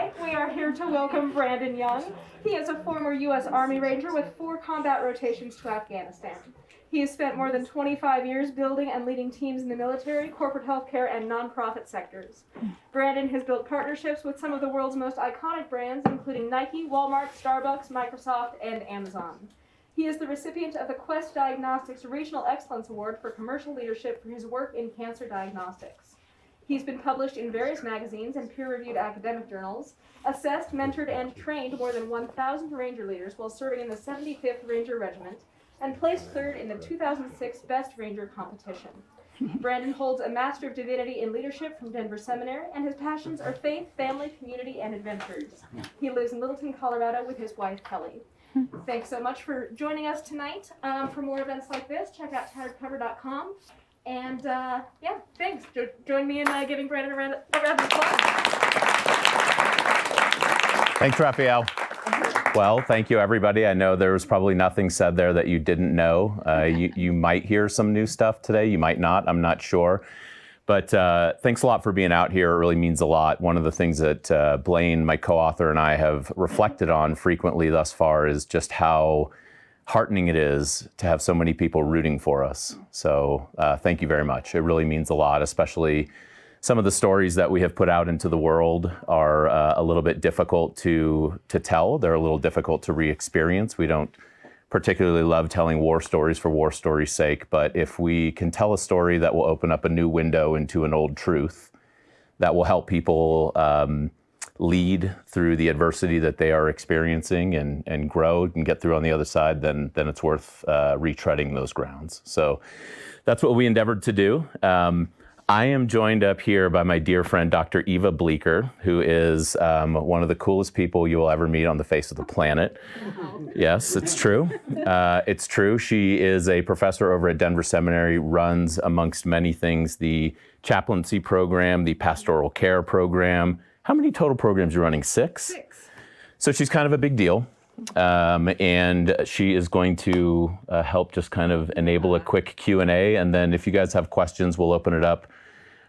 Tonight, we are here to welcome Brandon Young. He is a former U.S. Army Ranger with 4 combat rotations to Afghanistan. He has spent more than 25 years building and leading teams in the military, corporate healthcare, and nonprofit sectors. Brandon has built partnerships with some of the world's most iconic brands, including Nike, Walmart, Starbucks, Microsoft, and Amazon. He is the recipient of the Quest Diagnostics Regional Excellence Award for Commercial Leadership for his work in cancer diagnostics. He's been published in various magazines and peer-reviewed academic journals, assessed, mentored, and trained more than 1,000 Ranger leaders while serving in the 75th Ranger Regiment, and placed 3rd in the 2006 Best Ranger competition. Brandon holds a Master of Divinity in Leadership from Denver Seminary, and his passions are faith, family, community, and adventures. He lives in Littleton, Colorado with his wife, Kelly. Thanks so much for joining us tonight. For more events like this, check out tatteredcover.com. And yeah, thanks. Join me in giving Brandon a round of applause. Thanks, Raphael. Well, thank you, everybody. I know there was probably nothing said there that you didn't know. You might hear some new stuff today. You might not. I'm not sure. But thanks a lot for being out here. It really means a lot. One of the things that Blayne, my co-author, and I have reflected on frequently thus far is just how heartening it is to have so many people rooting for us. So thank you very much. It really means a lot, especially some of the stories that we have put out into the world are a little bit difficult to tell. They're a little difficult to re-experience. We don't particularly love telling war stories for war story's sake, but if we can tell a story that will open up a new window into an old truth, that will help people lead through the adversity that they are experiencing and grow and get through on the other side, then it's worth retreading those grounds. So that's what we endeavored to do. I am joined up here by my dear friend, Dr. Eva Bleeker, who is one of the coolest people you will ever meet on the face of the planet. Yes, it's true. It's true. She is a professor over at Denver Seminary, runs, amongst many things, the chaplaincy program, the pastoral care program. How many total programs are you running? 6? 6. So she's kind of a big deal. And she is going to help just kind of enable a quick Q&A. And then if you guys have questions, we'll open it up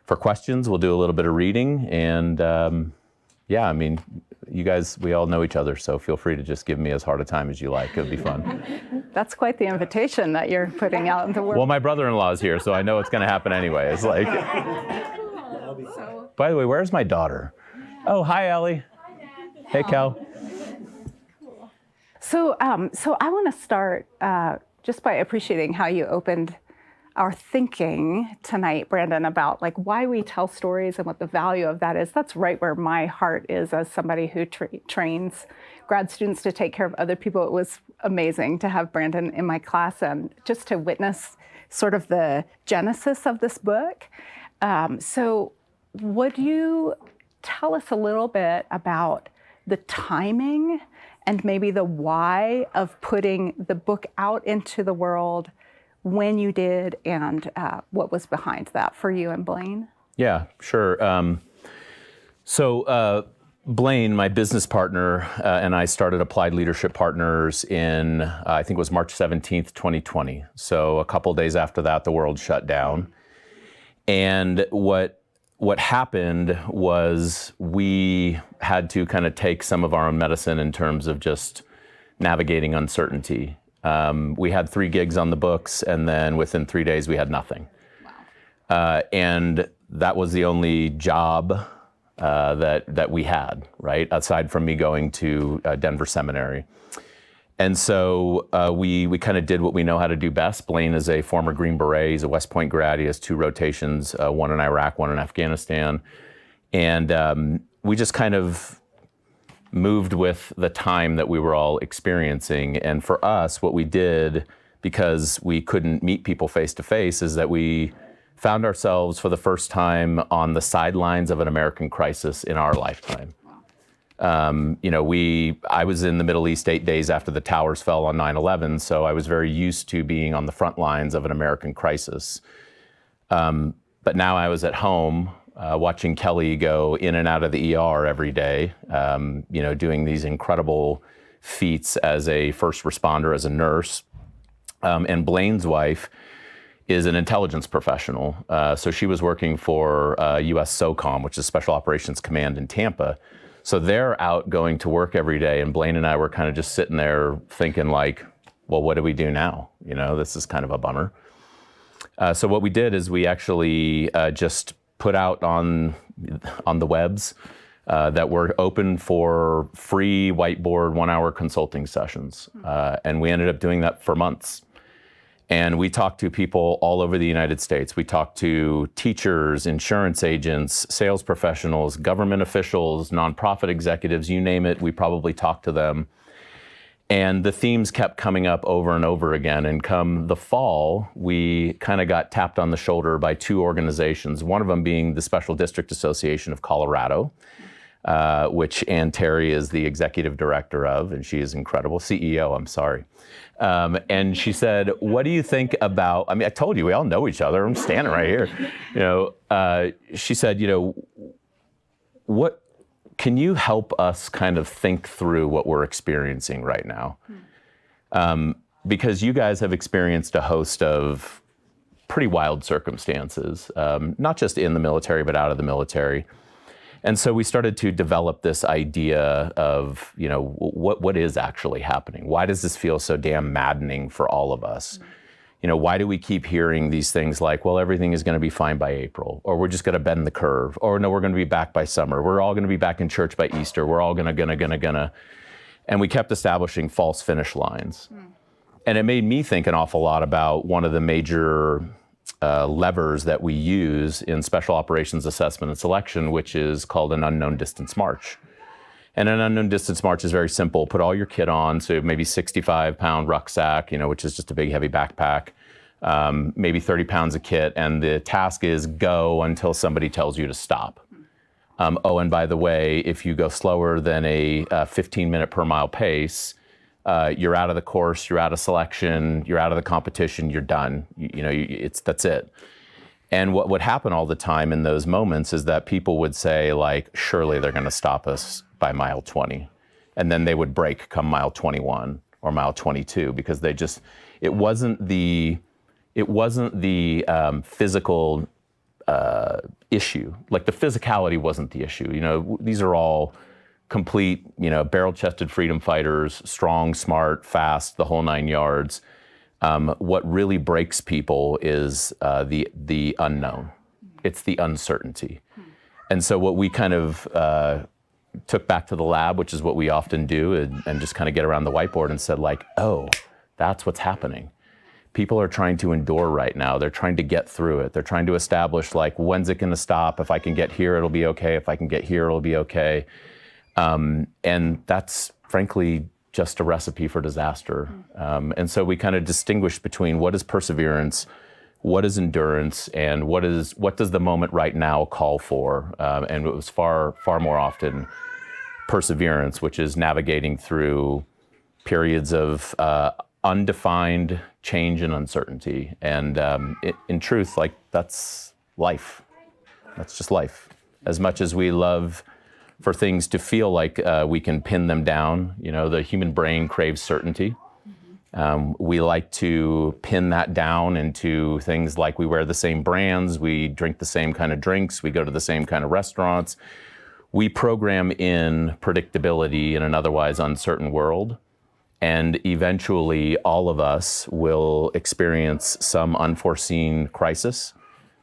for questions. We'll do a little bit of reading. And yeah, I mean, you guys, we all know each other, so feel free to just give me as hard a time as you like. It'll be fun. That's quite the invitation that you're putting out in the world. Well, my brother-in-law is here, so I know it's going to happen anyway. It's like, by the way, where's my daughter? Oh, hi, Ellie. Hi, Dad. Hey, Kel. So I want to start just by appreciating how you opened our thinking tonight, Brandon, about like why we tell stories and what the value of that is. That's right where my heart is as somebody who trains grad students to take care of other people. It was amazing to have Brandon in my class and just to witness sort of the genesis of this book. So would you tell us a little bit about the timing and maybe the why of putting the book out into the world when you did, and what was behind that for you and Blayne? Yeah, sure. So Blayne, my business partner, and I started Applied Leadership Partners in, I think it was March 17th, 2020. So a couple days after that, the world shut down. And what happened was we had to kind of take some of our own medicine in terms of just navigating uncertainty. We had 3 gigs on the books, and then within 3 days we had nothing. Wow. And that was the only job that we had, right? Aside from me going to Denver Seminary. And so we kind of did what we know how to do best. Blayne is a former Green Beret. He's a West Point grad. He has 2 rotations, one in Iraq, one in Afghanistan. And we just kind of moved with the time that we were all experiencing. And for us, what we did, because we couldn't meet people face to face, is that we found ourselves for the first time on the sidelines of an American crisis in our lifetime. You know, I was in the Middle East 8 days after the towers fell on 9/11, so I was very used to being on the front lines of an American crisis. But now I was at home watching Kelly go in and out of the ER every day, you know, doing these incredible feats as a first responder, as a nurse. And Blayne's wife is an intelligence professional. So she was working for US SOCOM, which is Special Operations Command in Tampa. So they're out going to work every day, and Blayne and I were kind of just sitting there thinking like, well, what do we do now? This is kind of a bummer. So what we did is we actually just put out on the webs that we're open for free whiteboard 1-hour consulting sessions. And we ended up doing that for months. And we talked to people all over the United States. We talked to teachers, insurance agents, sales professionals, government officials, nonprofit executives, you name it, we probably talked to them. And the themes kept coming up over and over again. And come the fall, we kind of got tapped on the shoulder by 2 organizations, one of them being the Special District Association of Colorado, which Ann Terry is the executive director of, and she is incredible, CEO, I'm sorry. And she said, what do you think about, I told you, we all know each other, I'm standing right here. She said, what can you help us kind of think through what we're experiencing right now? Because you guys have experienced a host of pretty wild circumstances, not just in the military, but out of the military. And so we started to develop this idea of, what is actually happening? Why does this feel so damn maddening for all of us? Why do we keep hearing these things like, well, everything is going to be fine by April, or we're just going to bend the curve, or no, we're going to be back by summer. We're all going to be back in church by Easter. We're all gonna. And we kept establishing false finish lines. And it made me think an awful lot about one of the major levers that we use in special operations assessment and selection, which is called an unknown distance march. And an unknown distance march is very simple. Put all your kit on, so maybe 65-pound rucksack, which is just a big, heavy backpack, maybe 30 pounds of kit, and the task is go until somebody tells you to stop. And by the way, if you go slower than a 15-minute per mile pace, you're out of the course, you're out of selection, you're out of the competition, you're done. That's it. And what would happen all the time in those moments is that people would say, like, surely they're going to stop us by mile 20. And then they would break come mile 21 or mile 22 because it wasn't the physical issue. Like the physicality wasn't the issue. These are all complete, barrel-chested freedom fighters, strong, smart, fast, the whole 9 yards. What really breaks people is the unknown. It's the uncertainty. And so what we kind of took back to the lab, which is what we often do, and just kind of get around the whiteboard and said like, oh, that's what's happening. People are trying to endure right now. They're trying to get through it. They're trying to establish like, when's it going to stop? If I can get here, it'll be okay. If I can get here, it'll be okay. And that's frankly just a recipe for disaster. And so we kind of distinguish between what is perseverance, what is endurance, and what does the moment right now call for? And it was far more often perseverance, which is navigating through periods of undefined change and uncertainty. And in truth, like that's life. That's just life. As much as we love for things to feel like we can pin them down, the human brain craves certainty. We like to pin that down into things like we wear the same brands, we drink the same kind of drinks, we go to the same kind of restaurants. We program in predictability in an otherwise uncertain world. And eventually all of us will experience some unforeseen crisis,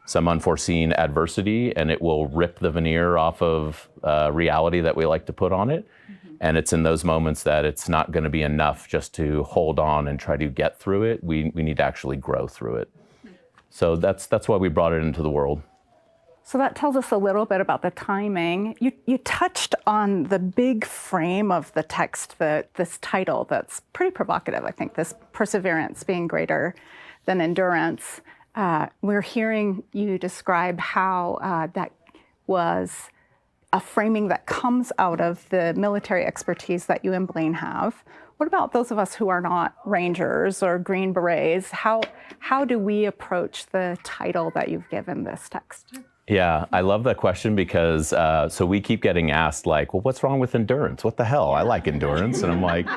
some unforeseen adversity, and it will rip the veneer off of reality that we like to put on it. And it's in those moments that it's not going to be enough just to hold on and try to get through it. We need to actually grow through it. So that's why we brought it into the world. So that tells us a little bit about the timing. You touched on the big frame of the text, this title that's pretty provocative, I think, this perseverance being greater than endurance. We're hearing you describe how that was a framing that comes out of the military expertise that you and Blayne have. What about those of us who are not Rangers or Green Berets? How do we approach the title that you've given this text? Yeah, I love that question because so we keep getting asked like, well, what's wrong with endurance? What the hell? I like endurance. And I'm like,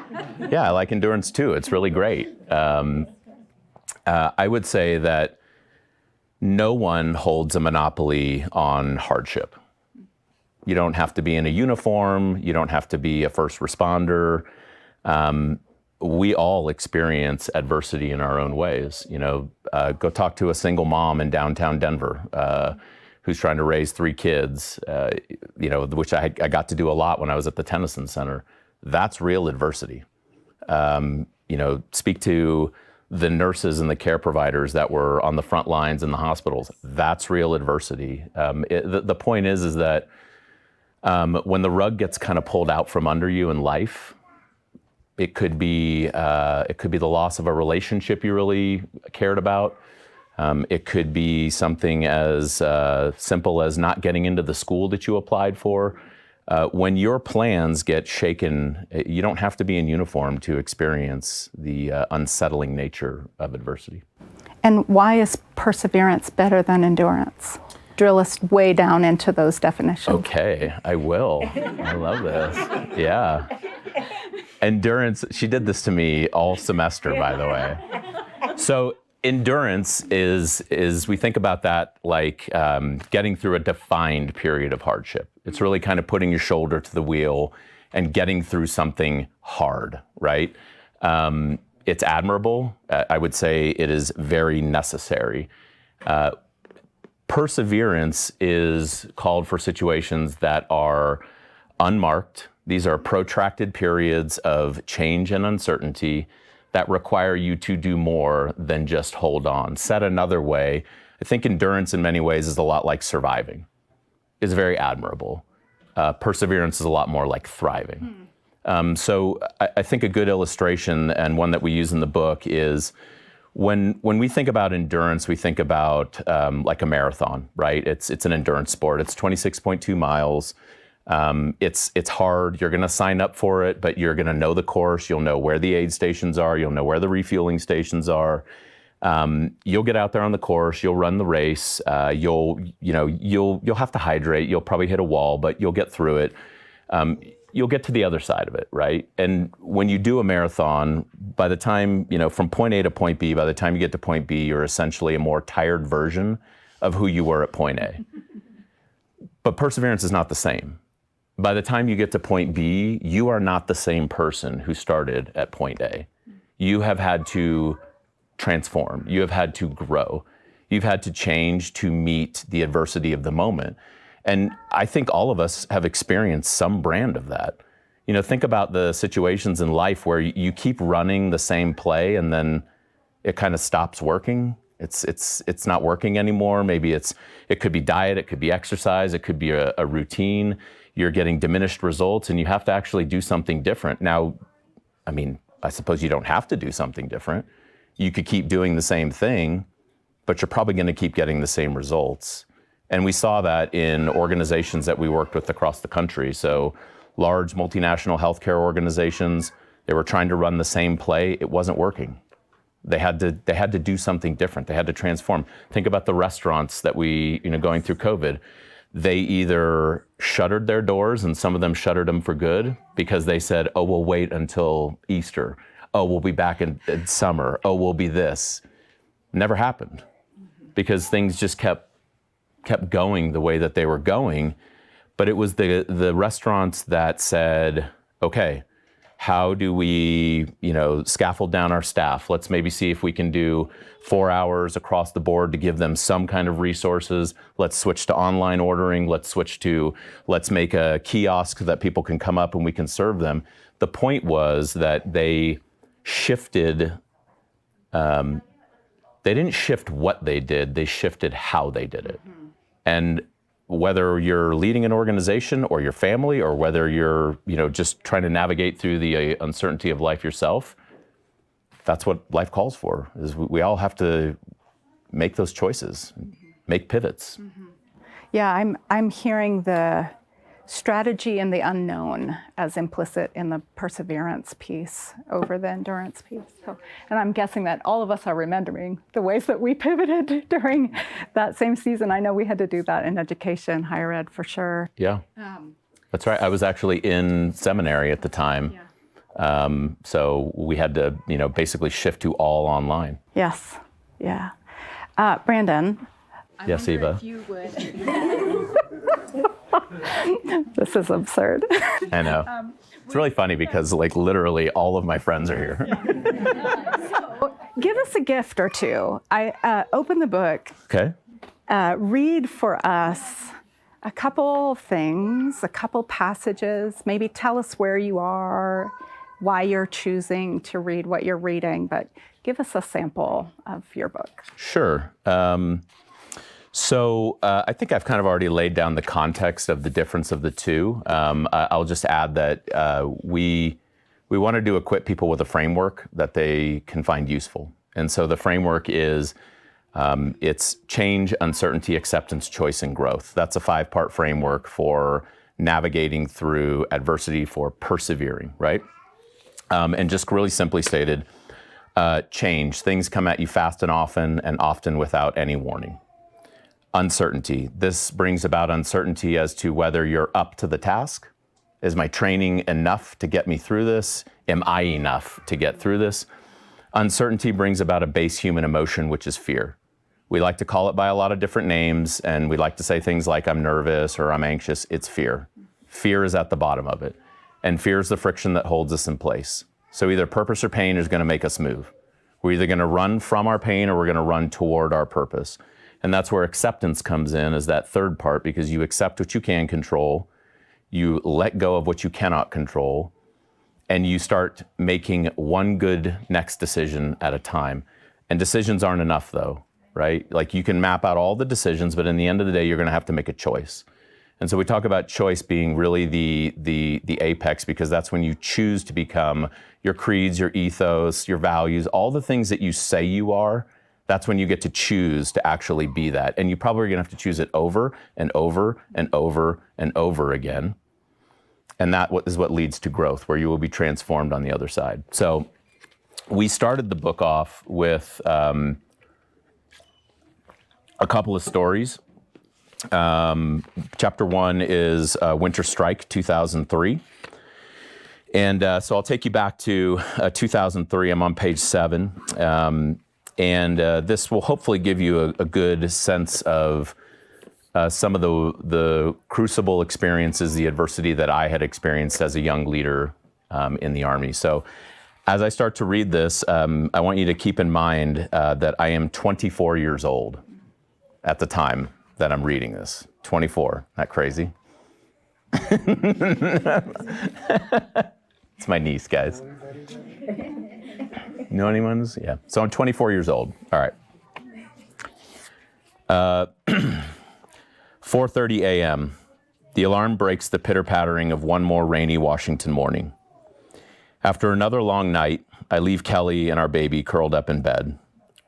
yeah, I like endurance too. It's really great. I would say that no one holds a monopoly on hardship. You don't have to be in a uniform. You don't have to be a first responder. We all experience adversity in our own ways. Go talk to a single mom in downtown Denver who's trying to raise 3 kids, which I got to do a lot when I was at the Tennyson Center. That's real adversity. Speak to the nurses and the care providers that were on the front lines in the hospitals. That's real adversity. The point is that when the rug gets kind of pulled out from under you in life, it could be the loss of a relationship you really cared about. It could be something as simple as not getting into the school that you applied for. When your plans get shaken, you don't have to be in uniform to experience the unsettling nature of adversity. And why is perseverance better than endurance? Drill us way down into those definitions. Okay, I will. I love this. Yeah. Endurance, she did this to me all semester, by the way. So endurance is we think about that like getting through a defined period of hardship. It's really kind of putting your shoulder to the wheel and getting through something hard, right? It's admirable. I would say it is very necessary. Perseverance is called for situations that are unmarked. These are protracted periods of change and uncertainty that require you to do more than just hold on. Said another way, I think endurance in many ways is a lot like surviving. It's very admirable. Perseverance is a lot more like thriving. So I think a good illustration, and one that we use in the book, is when we think about endurance, we think about like a marathon, right? It's an endurance sport. It's 26.2 miles. It's hard. You're going to sign up for it, but you're going to know the course. You'll know where the aid stations are. You'll know where the refueling stations are. You'll get out there on the course. You'll run the race. You'll have to hydrate. You'll probably hit a wall, but you'll get through it. You'll get to the other side of it, right? And when you do a marathon, by the time, from point A to point B, by the time you get to point B, you're essentially a more tired version of who you were at point A. But perseverance is not the same. By the time you get to point B, you are not the same person who started at point A. You have had to transform. You have had to grow. You've had to change to meet the adversity of the moment. And I think all of us have experienced some brand of that. Think about the situations in life where you keep running the same play and then it kind of stops working. It's not working anymore. Maybe it could be diet, it could be exercise, it could be a routine. You're getting diminished results and you have to actually do something different. Now, I suppose you don't have to do something different. You could keep doing the same thing, but you're probably going to keep getting the same results. And we saw that in organizations that we worked with across the country. So large multinational healthcare organizations, they were trying to run the same play. It wasn't working. They had to do something different. They had to transform. Think about the restaurants that we, going through COVID. They either shuttered their doors, and some of them shuttered them for good because they said, oh, we'll wait until Easter. Oh, we'll be back in summer. Oh, we'll be this. Never happened because things just kept going the way that they were going. But it was the restaurants that said, okay, how do we, scaffold down our staff? Let's maybe see if we can do 4 hours across the board to give them some kind of resources. Let's switch to online ordering. Let's make a kiosk that people can come up and we can serve them. The point was that they shifted, they didn't shift what they did, they shifted how they did it. And whether you're leading an organization or your family, or whether you're, just trying to navigate through the uncertainty of life yourself, that's what life calls for. Is we all have to make those choices, make pivots. Yeah, I'm hearing the strategy in the unknown as implicit in the perseverance piece over the endurance piece. So, and I'm guessing that all of us are remembering the ways that we pivoted during that same season. I know we had to do that in education, higher ed for sure. Yeah, that's right. I was actually in seminary at the time. Yeah. So we had to, basically shift to all online. Yes, yeah. Brandon. Yes, Eva. If you would This is absurd. I know. It's really funny because like literally all of my friends are here. Give us a gift or two. Open the book. Okay. Read for us a couple things, a couple passages. Maybe tell us where you are, why you're choosing to read what you're reading, but give us a sample of your book. Sure. So I think I've kind of already laid down the context of the difference of the two. I'll just add that we wanted to equip people with a framework that they can find useful. And so the framework is it's change, uncertainty, acceptance, choice, and growth. That's a 5-part framework for navigating through adversity, for persevering, right? And just really simply stated, change. Things come at you fast and often without any warning. Uncertainty. This brings about uncertainty as to whether you're up to the task. Is my training enough to get me through this? Am I enough to get through this? Uncertainty brings about a base human emotion, which is fear. We like to call it by a lot of different names, and we like to say things like, I'm nervous or I'm anxious. It's fear. Fear is at the bottom of it. And fear is the friction that holds us in place. So either purpose or pain is going to make us move. We're either going to run from our pain or we're going to run toward our purpose. And that's where acceptance comes in, is that third part, because you accept what you can control, you let go of what you cannot control, and you start making one good next decision at a time. And decisions aren't enough though, right? Like you can map out all the decisions, but in the end of the day, you're going to have to make a choice. And so we talk about choice being really the apex, because that's when you choose to become your creeds, your ethos, your values, all the things that you say you are. That's when you get to choose to actually be that. And you probably are going to have to choose it over and over and over and over again. And that is what leads to growth, where you will be transformed on the other side. So we started the book off with a couple of stories. Chapter 1 is Winter Strike, 2003. And so I'll take you back to 2003. I'm on page 7. And this will hopefully give you a good sense of some of the crucible experiences, the adversity that I had experienced as a young leader in the Army. So as I start to read this, I want you to keep in mind that I am 24 years old at the time that I'm reading this. 24, not crazy? It's my niece, guys. Know anyone? Yeah. So I'm 24 years old. All right. 4:30 a.m. The alarm breaks the pitter-pattering of one more rainy Washington morning. After another long night, I leave Kelly and our baby curled up in bed.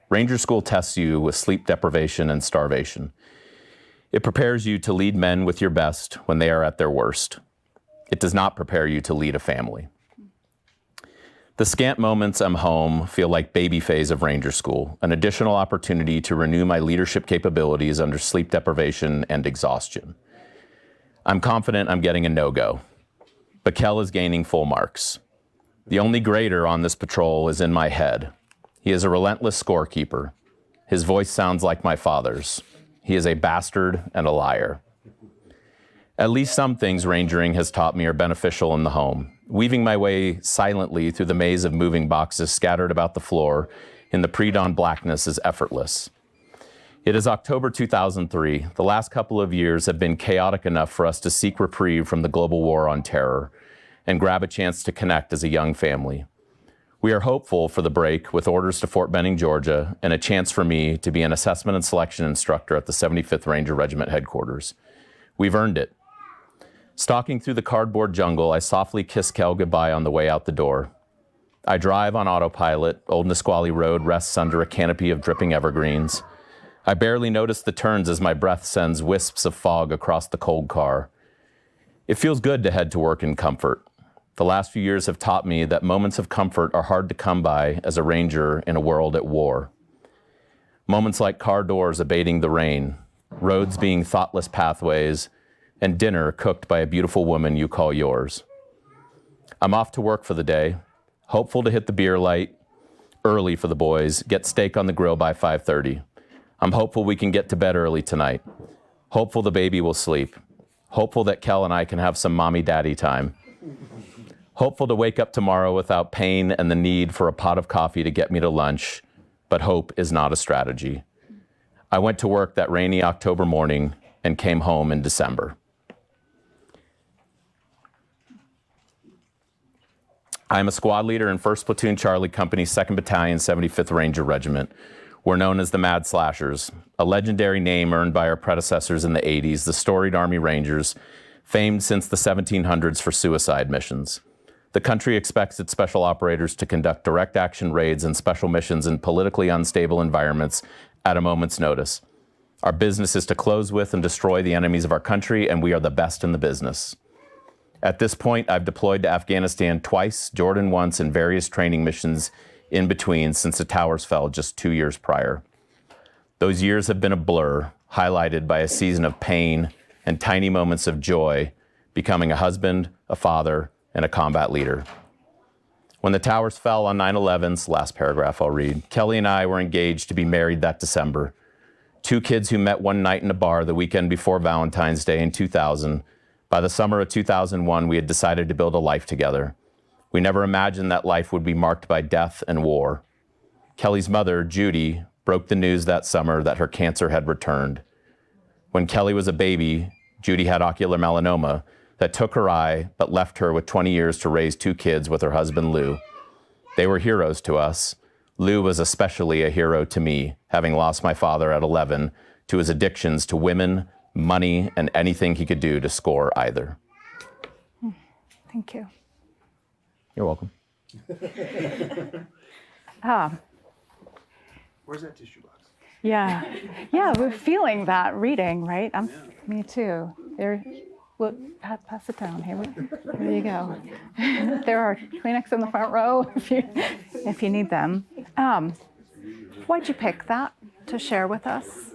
Ranger School tests you with sleep deprivation and starvation. It prepares you to lead men with your best when they are at their worst. It does not prepare you to lead a family. The scant moments I'm home feel like baby phase of Ranger School, an additional opportunity to renew my leadership capabilities under sleep deprivation and exhaustion. I'm confident I'm getting a no-go, but Kel is gaining full marks. The only grader on this patrol is in my head. He is a relentless scorekeeper. His voice sounds like my father's. He is a bastard and a liar. At least some things rangering has taught me are beneficial in the home. Weaving my way silently through the maze of moving boxes scattered about the floor in the pre-dawn blackness is effortless. It is October 2003. The last couple of years have been chaotic enough for us to seek reprieve from the global war on terror and grab a chance to connect as a young family. We are hopeful for the break with orders to Fort Benning, Georgia, and a chance for me to be an assessment and selection instructor at the 75th Ranger Regiment headquarters. We've earned it. Stalking through the cardboard jungle, I softly kiss Kel goodbye on the way out the door. I drive on autopilot. Old Nisqually Road rests under a canopy of dripping evergreens. I barely notice the turns as my breath sends wisps of fog across the cold car. It feels good to head to work in comfort. The last few years have taught me that moments of comfort are hard to come by as a ranger in a world at war. Moments like car doors abating the rain, roads being thoughtless pathways, and dinner cooked by a beautiful woman you call yours. I'm off to work for the day, hopeful to hit the beer light early for the boys, get steak on the grill by 5:30. I'm hopeful we can get to bed early tonight. Hopeful the baby will sleep. hopeful that Kel and I can have some mommy-daddy time, hopeful to wake up tomorrow without pain and the need for a pot of coffee to get me to lunch, but hope is not a strategy. I went to work that rainy October morning and came home in December. I am a squad leader in 1st Platoon Charlie Company, 2nd Battalion, 75th Ranger Regiment. We're known as the Mad Slashers, a legendary name earned by our predecessors in the 80s, the storied Army Rangers, famed since the 1700s for suicide missions. The country expects its special operators to conduct direct action raids and special missions in politically unstable environments at a moment's notice. Our business is to close with and destroy the enemies of our country, and we are the best in the business. At this point, I've deployed to Afghanistan twice, Jordan once, and various training missions in between since the towers fell just 2 years prior. Those years have been a blur, highlighted by a season of pain and tiny moments of joy, becoming a husband, a father, and a combat leader. When the towers fell on 9/11, last paragraph I'll read, Kelly and I were engaged to be married that December. 2 kids who met one night in a bar the weekend before Valentine's Day in 2000. By the summer of 2001, we had decided to build a life together. We never imagined that life would be marked by death and war. Kelly's mother, Judy, broke the news that summer that her cancer had returned. When Kelly was a baby, Judy had ocular melanoma that took her eye but left her with 20 years to raise 2 kids with her husband, Lou. They were heroes to us. Lou was especially a hero to me, having lost my father at 11 to his addictions to women, money, and anything he could do to score either. Thank you. You're welcome. Where's that tissue box? Yeah, we're feeling that reading, right? Me too. There, well, pass it down. Here you go. There are Kleenex in the front row if you need them. Why'd you pick that to share with us?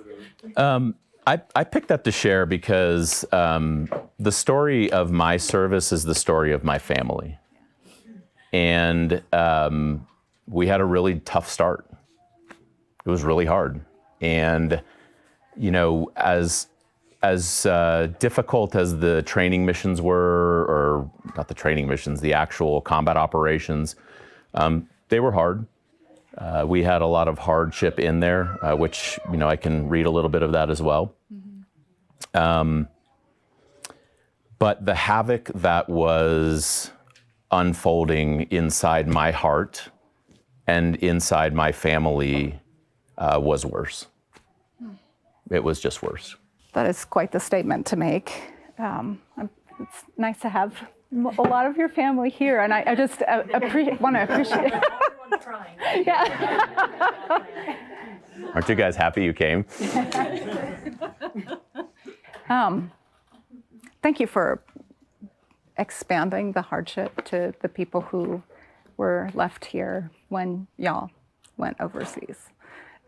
I picked that to share because the story of my service is the story of my family. And we had a really tough start. It was really hard. And, you know, as difficult as the training missions were, or not the training missions, the actual combat operations, they were hard. We had a lot of hardship in there, which, you know, I can read a little bit of that as well. Mm-hmm. But the havoc that was unfolding inside my heart and inside my family was worse. It was just worse. That is quite the statement to make. It's nice to have a lot of your family here, and I just want to appreciate it. Everyone's trying. Yeah. Aren't you guys happy you came? Thank you for expanding the hardship to the people who were left here when y'all went overseas.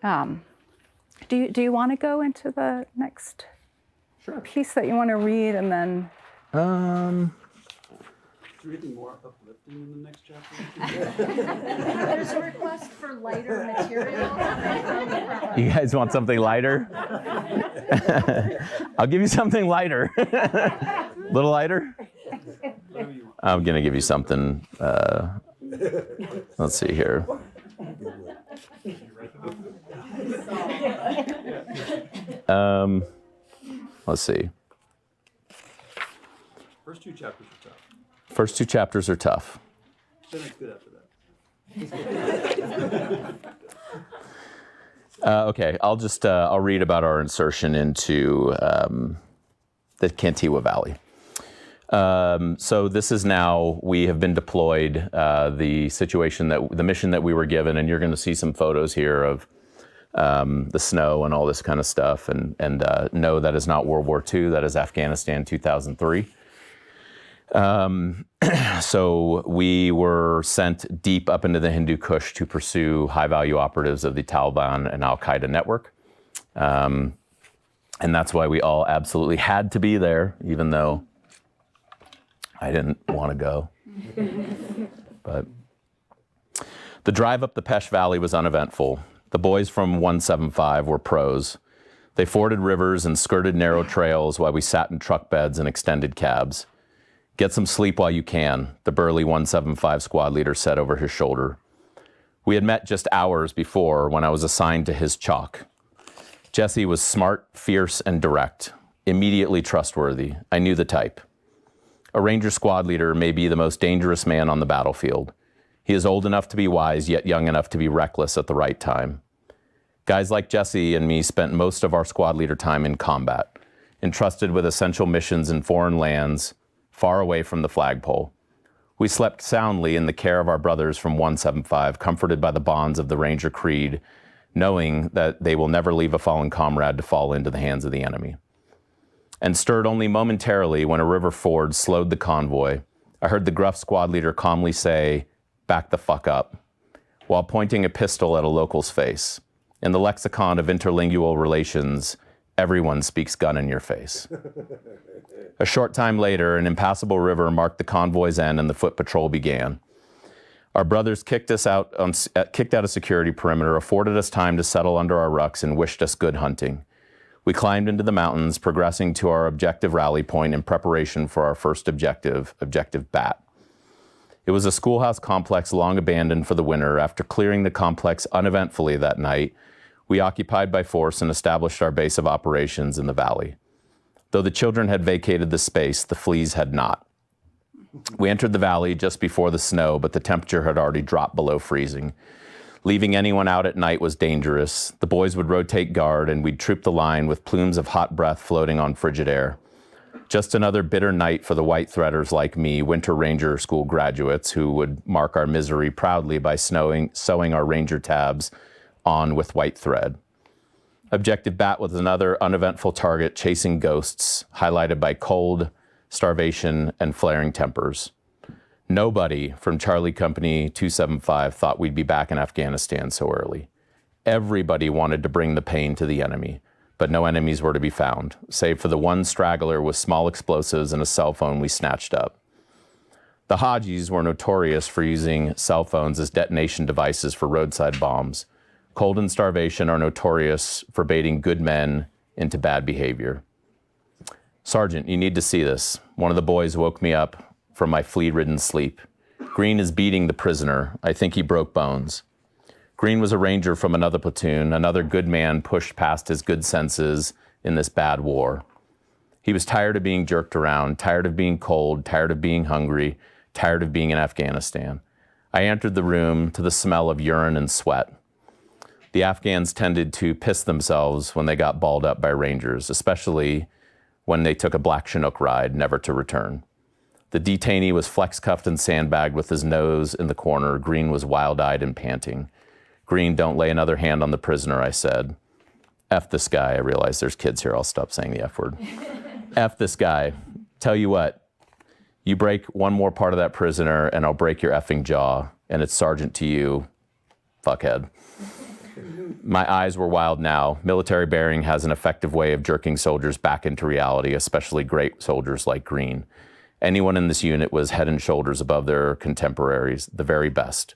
Do you want to go into the next piece that you want to read, and then? Is there anything more uplifting in the next chapter? There's a request for lighter material. You guys want something lighter? I'll give you something lighter. A little lighter? I'm going to give you something. Let's see here. Let's see. First 2 chapters are tough. First 2 chapters are tough. Then it's good after that. Okay, I'll read about our insertion into the Cantiwa Valley. So this is now, we have been deployed, the mission that we were given, and you're going to see some photos here of the snow and all this kind of stuff. And no, that is not World War II. That is Afghanistan 2003. So we were sent deep up into the Hindu Kush to pursue high-value operatives of the Taliban and Al-Qaeda network. And that's why we all absolutely had to be there, even though I didn't want to go. But the drive up the Pesh Valley was uneventful. The boys from 175 were pros. They forded rivers and skirted narrow trails while we sat in truck beds and extended cabs. Get some sleep while you can, the burly 175 squad leader said over his shoulder. We had met just hours before when I was assigned to his chalk. Jesse was smart, fierce, and direct, immediately trustworthy. I knew the type. A Ranger squad leader may be the most dangerous man on the battlefield. He is old enough to be wise, yet young enough to be reckless at the right time. Guys like Jesse and me spent most of our squad leader time in combat, entrusted with essential missions in foreign lands, far away from the flagpole. We slept soundly in the care of our brothers from 175, comforted by the bonds of the Ranger Creed, knowing that they will never leave a fallen comrade to fall into the hands of the enemy. And stirred only momentarily when a river ford slowed the convoy, I heard the gruff squad leader calmly say, "Back the fuck up," while pointing a pistol at a local's face. In the lexicon of interlingual relations, everyone speaks gun in your face. A short time later, an impassable river marked the convoy's end and the foot patrol began. Our brothers kicked out a security perimeter, afforded us time to settle under our rucks, and wished us good hunting. We climbed into the mountains, progressing to our objective rally point in preparation for our first objective, Objective Bat. It was a schoolhouse complex long abandoned for the winter. After clearing the complex uneventfully that night, we occupied by force and established our base of operations in the valley. Though the children had vacated the space, the fleas had not. We entered the valley just before the snow, but the temperature had already dropped below freezing. Leaving anyone out at night was dangerous. The boys would rotate guard, and we'd troop the line with plumes of hot breath floating on frigid air. Just another bitter night for the white threaders like me, Winter Ranger School graduates, who would mark our misery proudly by sewing our Ranger tabs on with white thread. Objective Bat was another uneventful target chasing ghosts, highlighted by cold, starvation, and flaring tempers. Nobody from Charlie Company 275 thought we'd be back in Afghanistan so early. Everybody wanted to bring the pain to the enemy, but no enemies were to be found, save for the one straggler with small explosives and a cell phone we snatched up. The Hajis were notorious for using cell phones as detonation devices for roadside bombs. Cold and starvation are notorious for baiting good men into bad behavior. "Sergeant, you need to see this." One of the boys woke me up from my flea-ridden sleep. "Green is beating the prisoner. I think he broke bones." Green was a Ranger from another platoon, another good man pushed past his good senses in this bad war. He was tired of being jerked around, tired of being cold, tired of being hungry, tired of being in Afghanistan. I entered the room to the smell of urine and sweat. The Afghans tended to piss themselves when they got balled up by Rangers, especially when they took a black Chinook ride, never to return. The detainee was flex-cuffed and sandbagged with his nose in the corner. Green was wild-eyed and panting. "Green, don't lay another hand on the prisoner," I said. "F this guy." I realize there's kids here. I'll stop saying the F word. "F this guy. Tell you what, you break one more part of that prisoner and I'll break your effing jaw, and it's sergeant to you, fuckhead." My eyes were wild now. Military bearing has an effective way of jerking soldiers back into reality, especially great soldiers like Green. Anyone in this unit was head and shoulders above their contemporaries, the very best.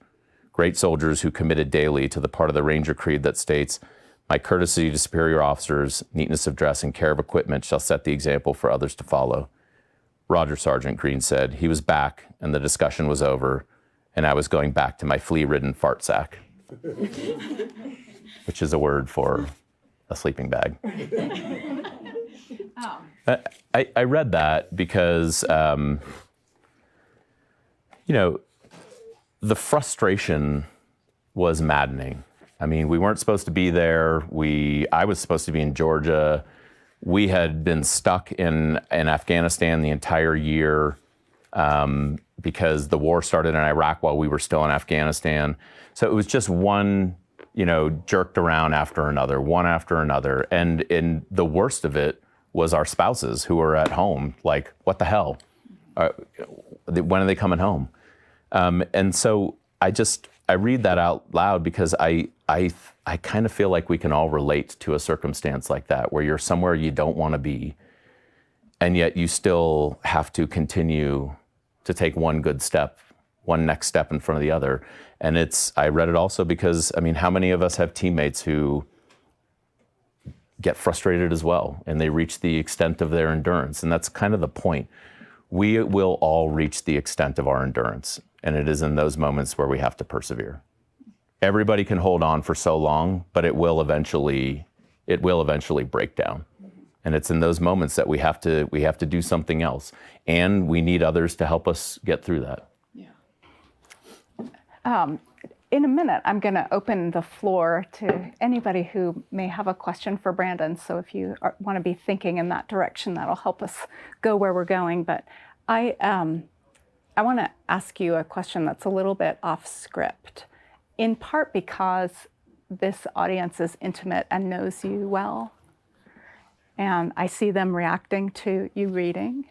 Great soldiers who committed daily to the part of the Ranger Creed that states, "My courtesy to superior officers, neatness of dress, and care of equipment shall set the example for others to follow." "Roger, Sergeant," Green said. He was back, and the discussion was over, and I was going back to my flea-ridden fart sack. Which is a word for a sleeping bag. I read that because, the frustration was maddening. I mean, we weren't supposed to be there. I was supposed to be in Georgia. We had been stuck in Afghanistan the entire year because the war started in Iraq while we were still in Afghanistan. So it was just one jerked around after another, one after another. And the worst of it was our spouses who were at home, like, what the hell? When are they coming home? And so I read that out loud because I kind of feel like we can all relate to a circumstance like that, where you're somewhere you don't want to be, and yet you still have to continue to take one next step in front of the other. And I read it also because, how many of us have teammates who get frustrated as well, and they reach the extent of their endurance. And that's kind of the point. We will all reach the extent of our endurance, and it is in those moments where we have to persevere. Everybody can hold on for so long, but it will eventually break down. And it's in those moments that we have to do something else, and we need others to help us get through that. In a minute, I'm going to open the floor to anybody who may have a question for Brandon. So if you want to be thinking in that direction, that'll help us go where we're going. But I want to ask you a question that's a little bit off script, in part because this audience is intimate and knows you well. And I see them reacting to you reading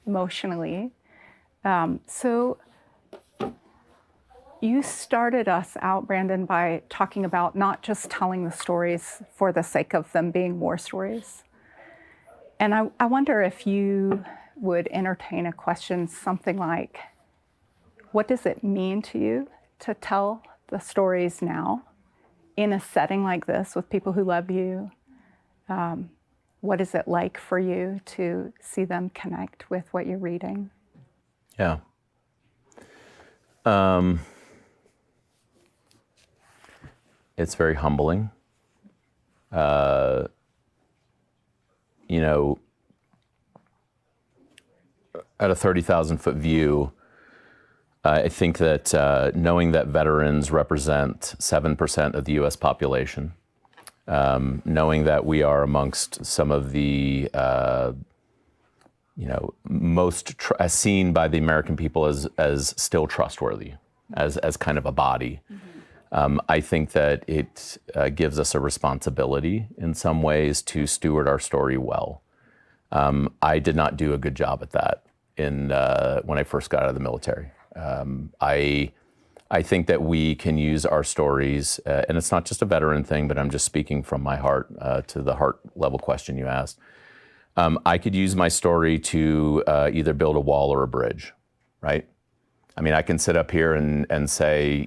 emotionally. So you started us out, Brandon, by talking about not just telling the stories for the sake of them being more stories. And I wonder if you would entertain a question something like, what does it mean to you to tell the stories now in a setting like this with people who love you? What is it like for you to see them connect with what you're reading? Yeah. It's very humbling. You know, at a 30,000-foot view, I think that knowing that veterans represent 7% of the U.S. population, knowing that we are amongst some of the, most seen by the American people as still trustworthy, as kind of a body. I think that it gives us a responsibility in some ways to steward our story well. I did not do a good job at that when I first got out of the military. I think that we can use our stories, and it's not just a veteran thing, but I'm just speaking from my heart to the heart level question you asked. I could use my story to either build a wall or a bridge, right? I mean, I can sit up here and say,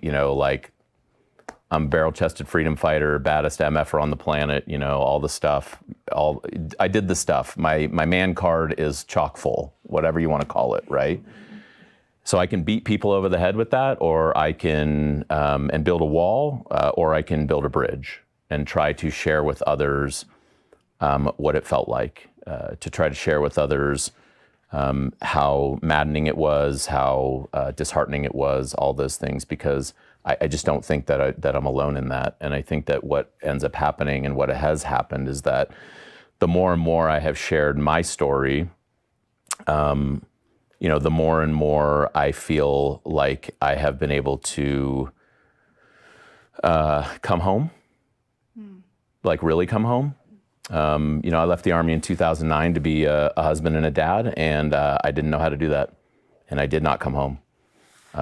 I'm barrel-chested freedom fighter, baddest MFer on the planet, all the stuff. I did the stuff. My man card is chock full, whatever you want to call it, right? So I can beat people over the head with that, or I can and build a wall, or I can build a bridge and try to share with others what it felt like, to try to share with others how maddening it was, how disheartening it was, all those things, because I just don't think that I'm alone in that. And I think that what ends up happening and what has happened is that the more and more I have shared my story, the more and more I feel like I have been able to come home, like really come home. I left the Army in 2009 to be a husband and a dad, and I didn't know how to do that. And I did not come home.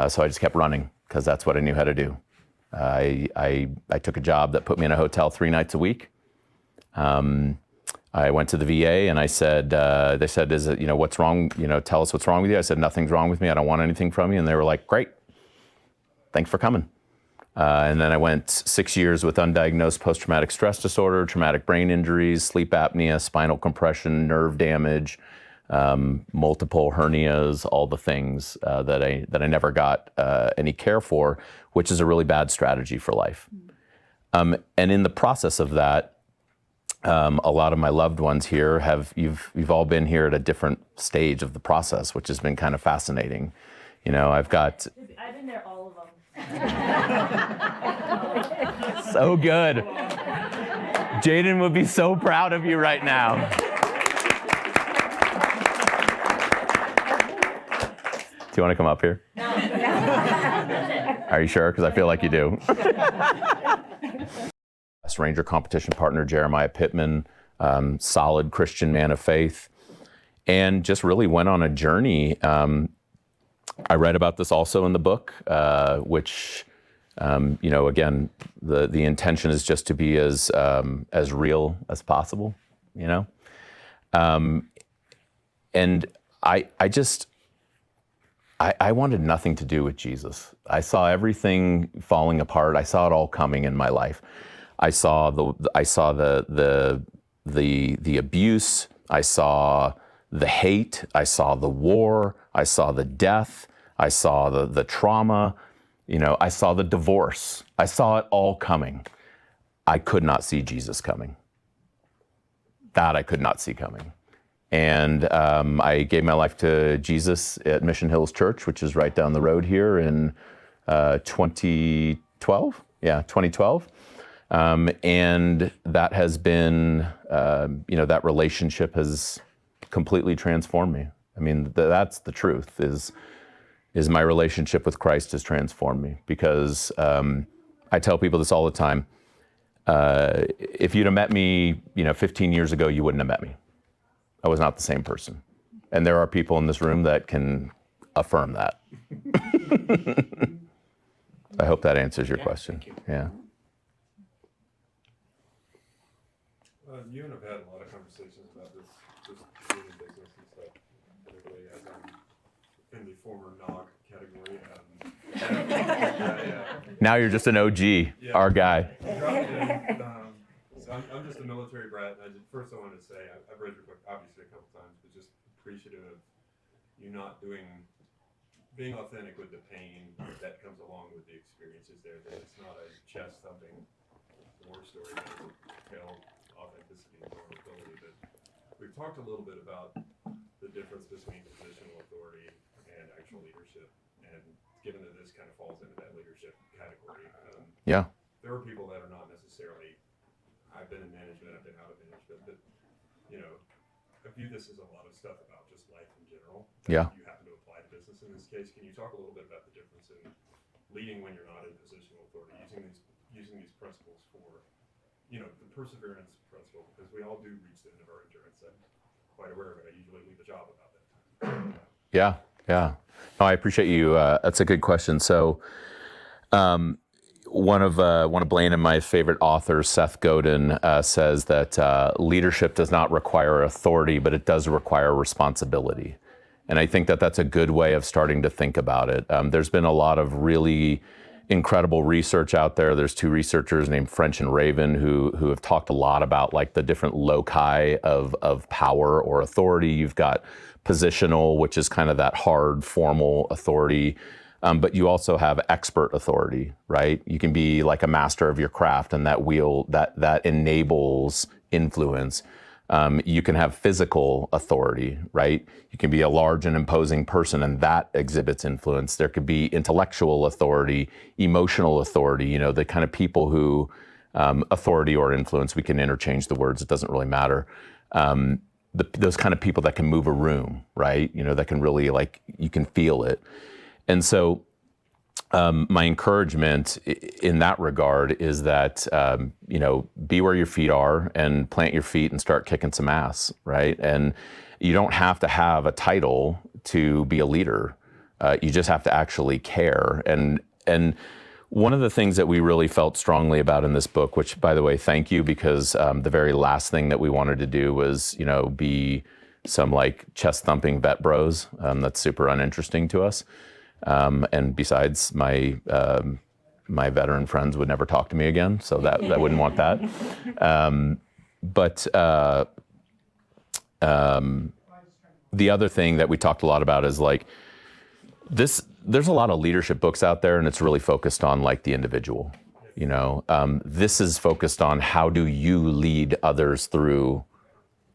So I just kept running, because that's what I knew how to do. I took a job that put me in a hotel 3 nights a week. I went to the VA and I said, they said, is it, what's wrong? Tell us what's wrong with you. I said, nothing's wrong with me. I don't want anything from you. And they were like, great. Thanks for coming. And then I went 6 years with undiagnosed post-traumatic stress disorder, traumatic brain injuries, sleep apnea, spinal compression, nerve damage, multiple hernias, all the things that I never got any care for, which is a really bad strategy for life. And in the process of that, a lot of my loved ones here you've all been here at a different stage of the process, which has been kind of fascinating. I've been there all of them. So good. Jaden would be so proud of you right now. Do you want to come up here? No. Are you sure? Because I feel like you do. Ranger competition partner Jeremiah Pittman, solid Christian man of faith, and just really went on a journey. I read about this also in the book, which, again, the intention is just to be as real as possible, and I wanted nothing to do with Jesus. I saw everything falling apart. I saw it all coming in my life. I saw the the abuse, I saw the hate, I saw the war, I saw the death, I saw the trauma, I saw the divorce. I saw it all coming. I could not see Jesus coming. That I could not see coming. And I gave my life to Jesus at Mission Hills Church, which is right down the road here in 2012. Yeah, 2012. And that has been, that relationship has completely transformed me. I mean, that's the truth, is my relationship with Christ has transformed me. Because I tell people this all the time. If you'd have met me, 15 years ago, you wouldn't have met me. I was not the same person. And there are people in this room that can affirm that. I hope that answers your question. Yeah. You and I have had a lot of conversations about this, just being in business and stuff, particularly as I'm in the former NOG category. Now you're just an OG, our guy. So I'm just a military brat, and first I wanted to say, I've read your book obviously a couple times, but just appreciative of you not being authentic with the pain that comes along with the experiences there, that it's not a chest thumping war story, that it's authenticity and vulnerability. But we've talked a little bit about the difference between positional authority and actual leadership, and given that this kind of falls into that leadership category, there are people that are not necessarily, I've been in management, I've been out of management, but I view this as a lot of stuff about just life in general. Yeah. You happen to apply to business in this case. Can you talk a little bit about the difference in leading when you're not in positional authority, using these principles for, the perseverance principle, because we all do reach the end of our endurance. I'm quite aware of it. I usually leave a job about that time. Yeah. No, I appreciate you. That's a good question. So, one of Blayne and my favorite authors, Seth Godin, says that leadership does not require authority, but it does require responsibility. And I think that that's a good way of starting to think about it. There's been a lot of really incredible research out there. There's two researchers named French and Raven who have talked a lot about like the different loci of power or authority. You've got positional, which is kind of that hard, formal authority. But you also have expert authority, right? You can be like a master of your craft, and that enables influence. You can have physical authority, right? You can be a large and imposing person, and that exhibits influence. There could be intellectual authority, emotional authority, the kind of people who, authority or influence, we can interchange the words, it doesn't really matter. Those kind of people that can move a room, right? That can really, like, you can feel it. And so my encouragement in that regard is that, be where your feet are and plant your feet and start kicking some ass, right? And you don't have to have a title to be a leader. You just have to actually care. And one of the things that we really felt strongly about in this book, which, by the way, thank you, because the very last thing that we wanted to do was, be some like chest thumping vet bros. That's super uninteresting to us. And besides, my veteran friends would never talk to me again, so that I wouldn't want that. But the other thing that we talked a lot about is like this. There's a lot of leadership books out there, and it's really focused on like the individual. This is focused on how do you lead others through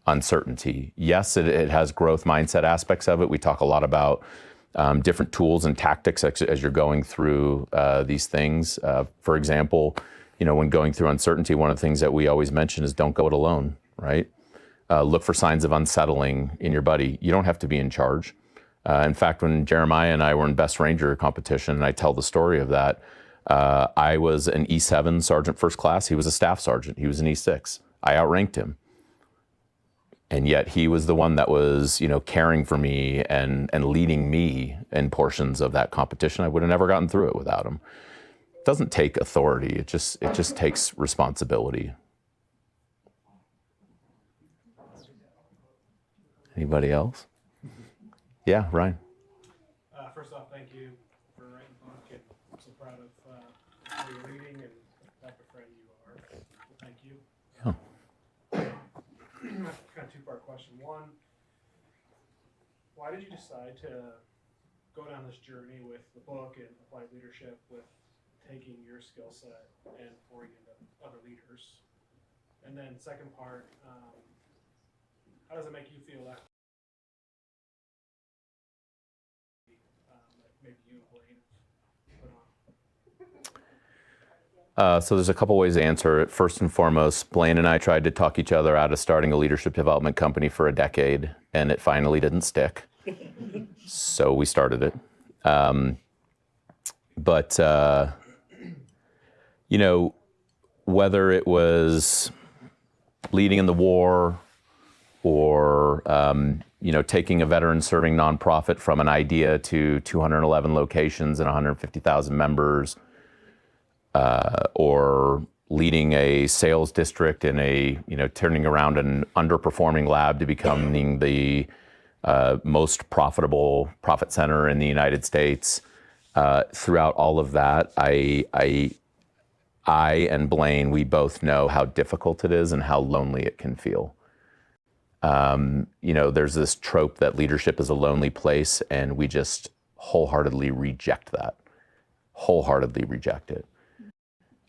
uncertainty. Yes, it has growth mindset aspects of it. We talk a lot about different tools and tactics as you're going through these things. For example, when going through uncertainty, one of the things that we always mention is don't go it alone, right? Look for signs of unsettling in your buddy. You don't have to be in charge. In fact, when Jeremiah and I were in Best Ranger competition, and I tell the story of that, I was an E7 Sergeant First Class. He was a Staff Sergeant. He was an E6. I outranked him. And yet he was the one that was, caring for me and leading me in portions of that competition. I would have never gotten through it without him. It doesn't take authority. It just takes responsibility. Anybody else? Yeah, Ryan. First off, thank you for writing the book. I'm so proud of what you're reading and the type of friend you are. So thank you. Yeah. question. One, why did you decide to go down this journey with the book and applied leadership, with taking your skill set and pouring into other leaders? And then second part, how does it make you feel that maybe you and Blayne put on? So there's a couple ways to answer it. First and foremost, Blayne and I tried to talk each other out of starting a leadership development company for a decade, and it finally didn't stick. So we started it. You know, whether it was leading in the war or, you know, taking a veteran serving nonprofit from an idea to 211 locations and 150,000 members, or leading a sales district in a, you know, turning around an underperforming lab to becoming the most profitable profit center in the United States. Throughout all of that, I and Blayne, we both know how difficult it is and how lonely it can feel. You know, there's this trope that leadership is a lonely place, and we just wholeheartedly reject that. Wholeheartedly reject it.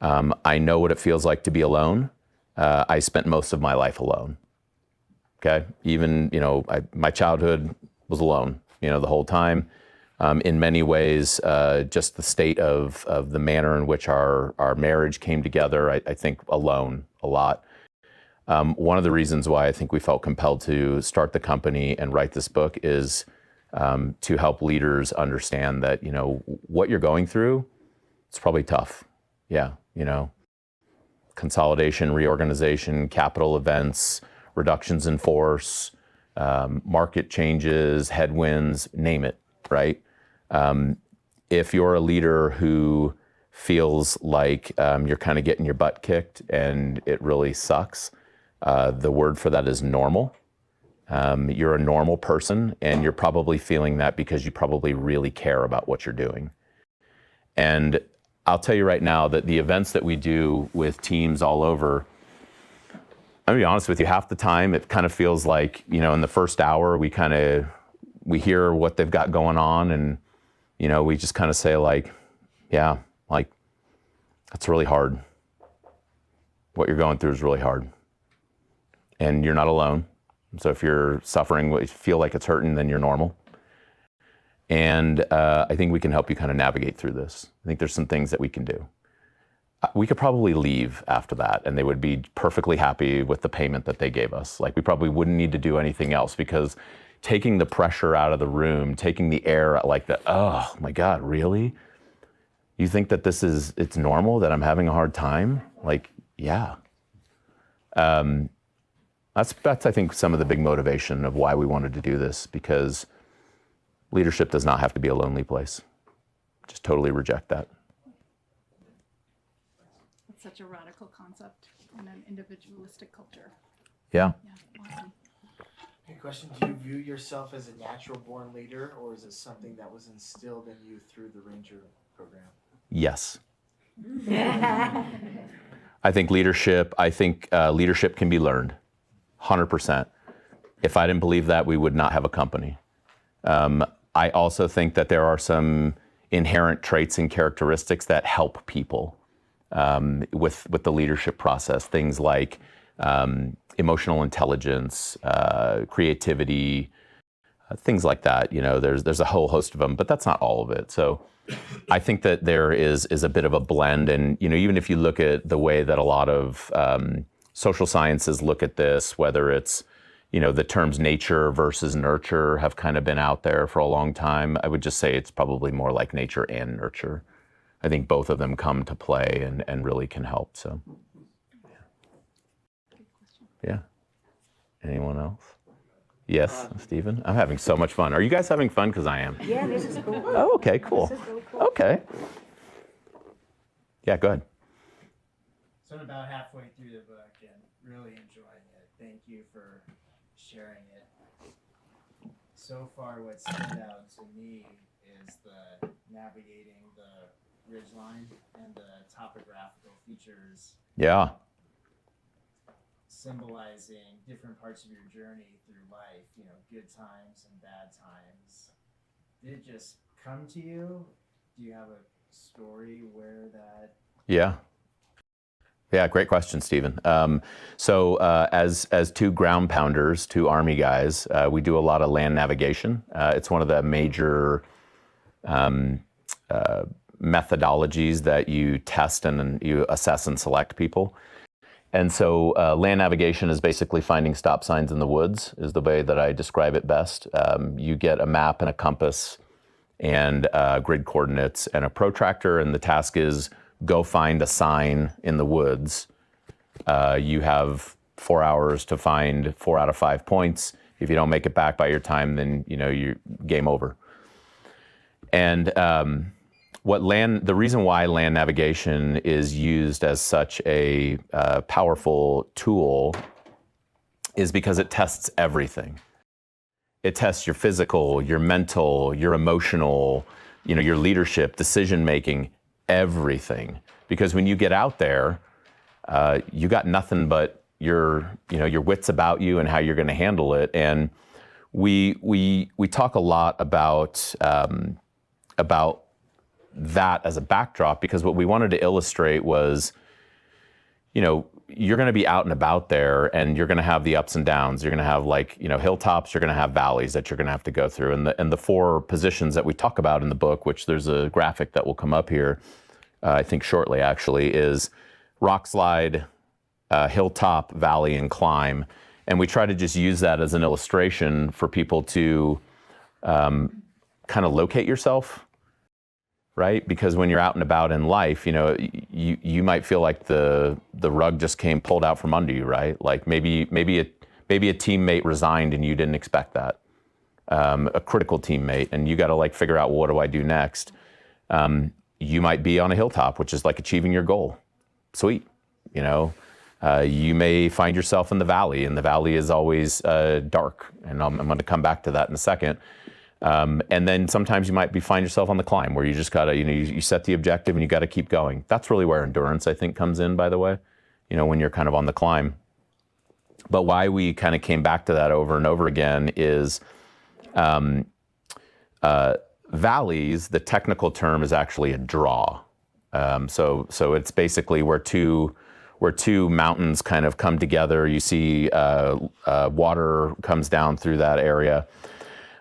I know what it feels like to be alone. I spent most of my life alone. Okay, even, you know, my childhood was alone, you know, the whole time. In many ways, just the state of the manner in which our marriage came together, I think alone a lot. One of the reasons why I think we felt compelled to start the company and write this book is to help leaders understand that, you know, what you're going through, it's probably tough. Yeah, you know, consolidation, reorganization, capital events, reductions in force, market changes, headwinds, name it, right? If you're a leader who feels like you're kind of getting your butt kicked and it really sucks, the word for that is normal. You're a normal person, and you're probably feeling that because you probably really care about what you're doing. And I'll tell you right now that the events that we do with teams all over, I'm gonna be honest with you, half the time it kind of feels like, you know, in the first hour we hear what they've got going on, and, you know, we just kind of say like, yeah, like, that's really hard. What you're going through is really hard. And you're not alone. So if you're suffering, you feel like it's hurting, then you're normal. And I think we can help you kind of navigate through this. I think there's some things that we can do. We could probably leave after that, and they would be perfectly happy with the payment that they gave us. Like, we probably wouldn't need to do anything else, because taking the pressure out of the room, taking the air, like the, oh my God, really? You think that it's normal that I'm having a hard time? Like, yeah. That's I think some of the big motivation of why we wanted to do this, because leadership does not have to be a lonely place. Just totally reject that. That's such a radical concept in an individualistic culture. Yeah. Yeah, awesome. Good question. Do you view yourself as a natural born leader, or is it something that was instilled in you through the Ranger program? Yes. I think leadership can be learned, 100%. If I didn't believe that, we would not have a company. I also think that there are some inherent traits and characteristics that help people with the leadership process. Things like emotional intelligence, creativity, things like that. You know, there's a whole host of them, but that's not all of it. So I think that there is a bit of a blend. And, you know, even if you look at the way that a lot of social sciences look at this, whether it's, you know, the terms nature versus nurture have kind of been out there for a long time. I would just say it's probably more like nature and nurture. I think both of them come to play and really can help. So, yeah. Anyone else? Yes, Stephen? I'm having so much fun. Are you guys having fun? Because I am. Yeah, this is cool. Oh, okay, cool. This is really cool. Okay. Yeah, go ahead. So I'm about halfway through the book and really enjoying it. Thank you for sharing it. So far, what stood out to me is the navigating the ridgeline and the topographical features. Yeah. symbolizing different parts of your journey through life, you know, good times and bad times. Did it just come to you? Do you have a story where that? Yeah. Yeah, great question, Stephen. As two ground pounders, two Army guys, we do a lot of land navigation. It's one of the major methodologies that you test and you assess and select people. And so land navigation is basically finding stop signs in the woods, is the way that I describe it best. You get a map and a compass and grid coordinates and a protractor, and the task is go find a sign in the woods. You have 4 hours to find 4 out of 5 points. If you don't make it back by your time, then you're game over. And the reason why land navigation is used as such a powerful tool is because it tests everything. It tests your physical, your mental, your emotional, your leadership, decision making, everything. Because when you get out there, you got nothing but your wits about you and how you're going to handle it. And we talk a lot about that as a backdrop, because what we wanted to illustrate was, you're going to be out and about there, and you're going to have the ups and downs. You're going to have hilltops. You're going to have valleys that you're going to have to go through. And the 4 positions that we talk about in the book, which there's a graphic that will come up here, I think shortly actually, is rock slide, hilltop, valley, and climb. And we try to just use that as an illustration for people to kind of locate yourself. Right? Because when you're out and about in life, you might feel like the rug just came pulled out from under you, right? Like maybe a teammate resigned and you didn't expect that. A critical teammate, and you got to figure out, well, what do I do next? You might be on a hilltop, which is like achieving your goal. Sweet. You may find yourself in the valley, and the valley is always dark. And I'm going to come back to that in a second. And then sometimes you might find yourself on the climb, where you just gotta, you set the objective and you gotta keep going. That's really where endurance, I think, comes in, by the way, when you're kind of on the climb. But why we kind of came back to that over and over again is valleys, the technical term is actually a draw. So it's basically where two mountains kind of come together. You see water comes down through that area.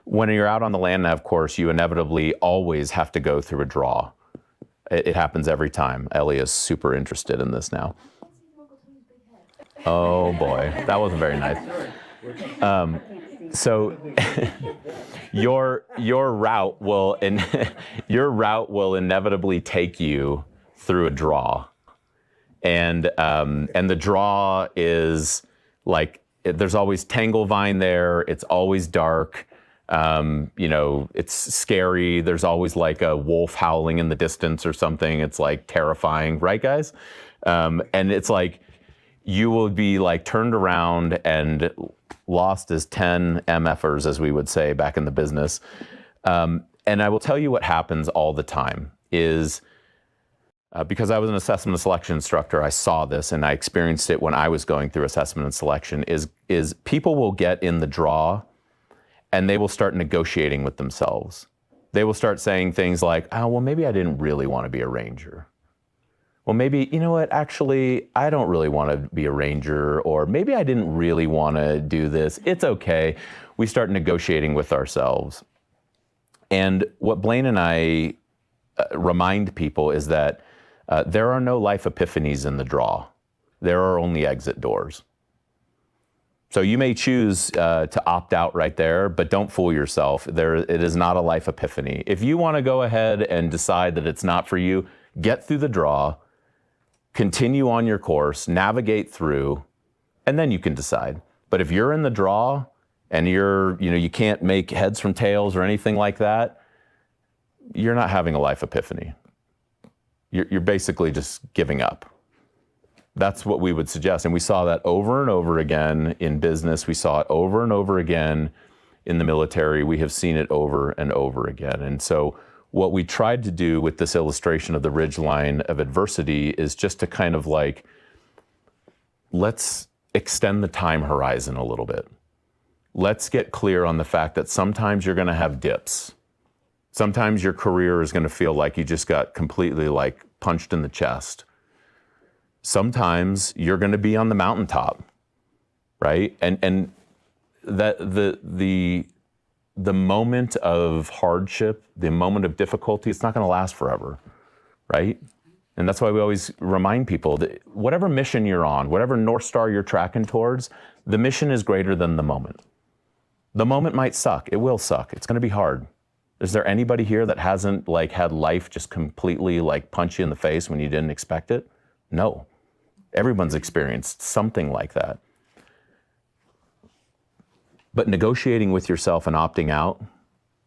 When you're out on the land nav course, you inevitably always have to go through a draw. It happens every time. Ellie is super interested in this now. Oh boy, that wasn't very nice. So your route will inevitably take you through a draw, and the draw is there's always tangle vine there. It's always dark. It's scary. There's always a wolf howling in the distance or something. It's terrifying, right, guys? And it's you will be turned around and lost as 10 MFers, as we would say back in the business. And I will tell you what happens all the time is, because I was an assessment and selection instructor, I saw this and I experienced it when I was going through assessment and selection, is people will get in the draw and they will start negotiating with themselves. They will start saying things like, oh, well, maybe I didn't really want to be a ranger. Well, maybe, actually, I don't really want to be a ranger, or maybe I didn't really want to do this. It's okay. We start negotiating with ourselves. And what Blayne and I remind people is that there are no life epiphanies in the draw. There are only exit doors. So you may choose to opt out right there, but don't fool yourself. It is not a life epiphany. If you want to go ahead and decide that it's not for you, get through the draw, continue on your course, navigate through, and then you can decide. But if you're in the draw and you can't make heads from tails or anything like that, you're not having a life epiphany. You're basically just giving up. That's what we would suggest. And we saw that over and over again in business. We saw it over and over again in the military. We have seen it over and over again. And so what we tried to do with this illustration of the ridge line of adversity is just to kind of let's extend the time horizon a little bit. Let's get clear on the fact that sometimes you're going to have dips. Sometimes your career is going to feel like you just got completely like punched in the chest. Sometimes you're going to be on the mountaintop, right? And that the moment of hardship, the moment of difficulty, it's not going to last forever, right? And that's why we always remind people that whatever mission you're on, whatever North Star you're tracking towards, the mission is greater than the moment. The moment might suck. It will suck. It's going to be hard. Is there anybody here that hasn't like had life just completely like punch you in the face when you didn't expect it? No. Everyone's experienced something like that. But negotiating with yourself and opting out,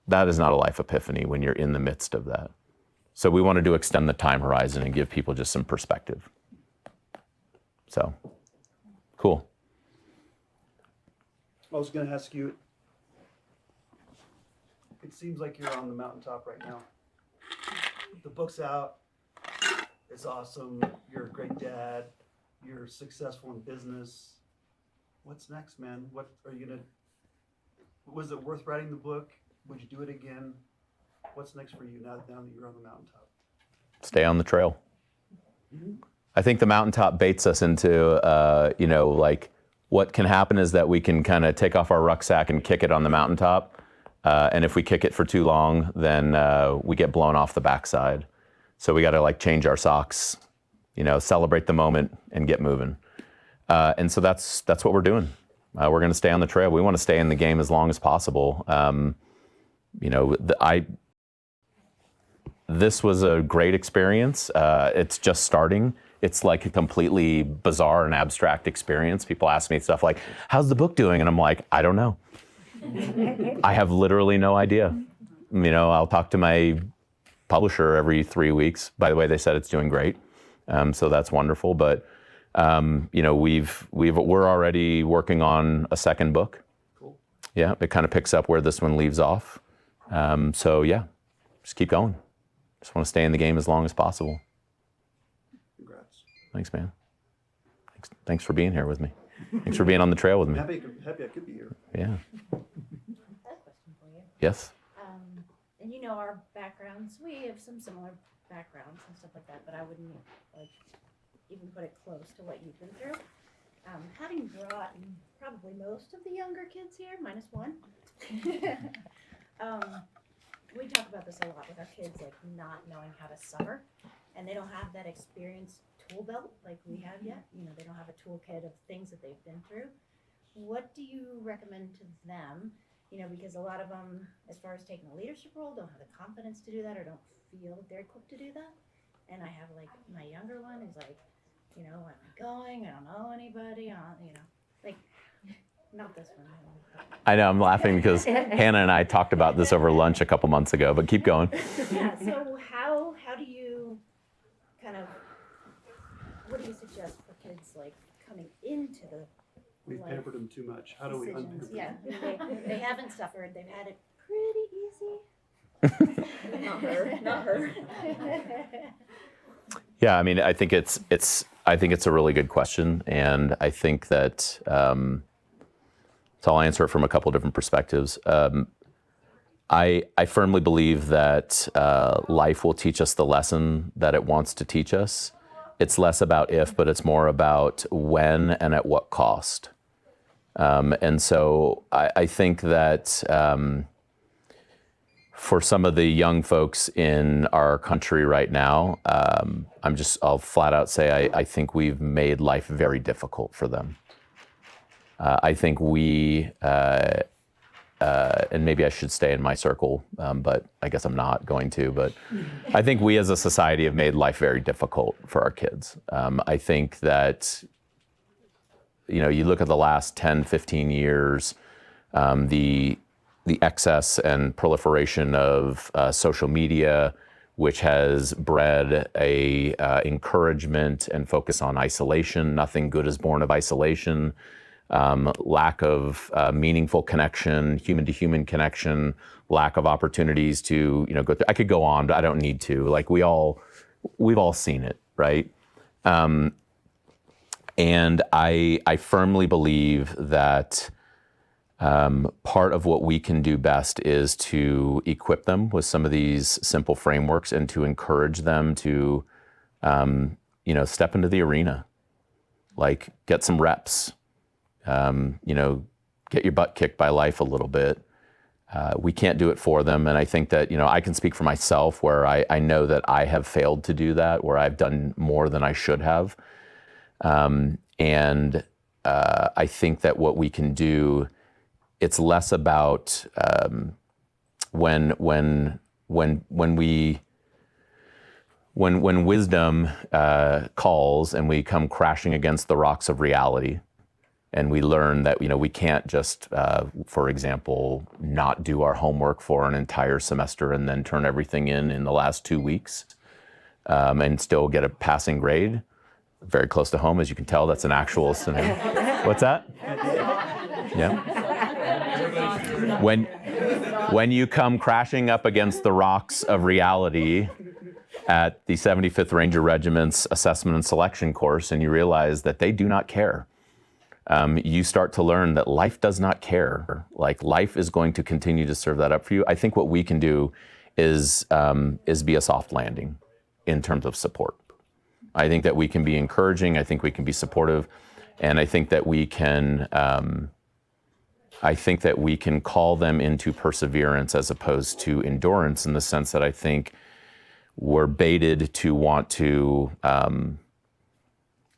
that is not a life epiphany when you're in the midst of that. So we wanted to extend the time horizon and give people just some perspective. So, cool. I was going to ask you, it seems like you're on the mountaintop right now. The book's out. It's awesome. You're a great dad. You're successful in business. What's next, man? What are you going to, was it worth writing the book? Would you do it again? What's next for you now that you're on the mountaintop? Stay on the trail. I think the mountaintop baits us into, like what can happen is that we can kind of take off our rucksack and kick it on the mountaintop. And if we kick it for too long, then we get blown off the backside. So we got to like change our socks, celebrate the moment and get moving. And so that's what we're doing. We're going to stay on the trail. We want to stay in the game as long as possible. This was a great experience. It's just starting. It's like a completely bizarre and abstract experience. People ask me stuff like, how's the book doing? And I'm like, I don't know. I have literally no idea. I'll talk to my publisher every 3 weeks. By the way, they said it's doing great. So that's wonderful. But, we're already working on a second book. Cool. Yeah, it kind of picks up where this one leaves off. Just keep going. Just want to stay in the game as long as possible. Congrats. Thanks, man. Thanks for being here with me. Thanks for being on the trail with me. Happy I could be here. Yeah. I have a question for you. Yes. And our backgrounds, we have some similar backgrounds and stuff like that, but I wouldn't even put it close to what you've been through. Having brought probably most of the younger kids here, minus one, we talk about this a lot with our kids, like not knowing how to suffer, and they don't have that experience tool belt like we have yet. They don't have a toolkit of things that they've been through. What do you recommend to them? Because a lot of them, as far as taking a leadership role, don't have the confidence to do that or don't feel they're equipped to do that. And I have like my younger one who's like, where am I going? I don't know anybody. Not this one. I know, I'm laughing because Hannah and I talked about this over lunch a couple months ago, but keep going. Yeah, so how do you what do you suggest for kids like coming into the We've pampered them too much. How do we unpamper them? Yeah, they haven't suffered. They've had it pretty easy. Not her. Yeah, I think it's a really good question, and I think that so I'll answer it from a couple different perspectives. I firmly believe that life will teach us the lesson that it wants to teach us. It's less about if, but it's more about when and at what cost. And so I think that for some of the young folks in our country right now, I'll flat out say I think we've made life very difficult for them. I think we, and maybe I should stay in my circle, but I guess I'm not going to, but I think we as a society have made life very difficult for our kids. I think that, you look at the last 10, 15 years, the excess and proliferation of social media, which has bred a encouragement and focus on isolation. Nothing good is born of isolation. Lack of meaningful connection, human-to-human connection, lack of opportunities to, go through. I could go on, but I don't need to. Like we've all seen it, right? And I firmly believe that part of what we can do best is to equip them with some of these simple frameworks and to encourage them to, step into the arena, like get some reps, get your butt kicked by life a little bit. We can't do it for them. And I think that, I can speak for myself where I know that I have failed to do that, where I've done more than I should have. And I think that what we can do, it's less about when wisdom calls and we come crashing against the rocks of reality, and we learn that we can't just, for example, not do our homework for an entire semester and then turn everything in the last 2 weeks and still get a passing grade. Very close to home, as you can tell, that's an actual scenario. What's that? Yeah. When you come crashing up against the rocks of reality at the 75th Ranger Regiment's assessment and selection course, and you realize that they do not care, you start to learn that life does not care. Like, life is going to continue to serve that up for you. I think what we can do is be a soft landing in terms of support. I think that we can be encouraging. I think we can be supportive, and I think that we can. Call them into perseverance as opposed to endurance, in the sense that I think we're baited to want to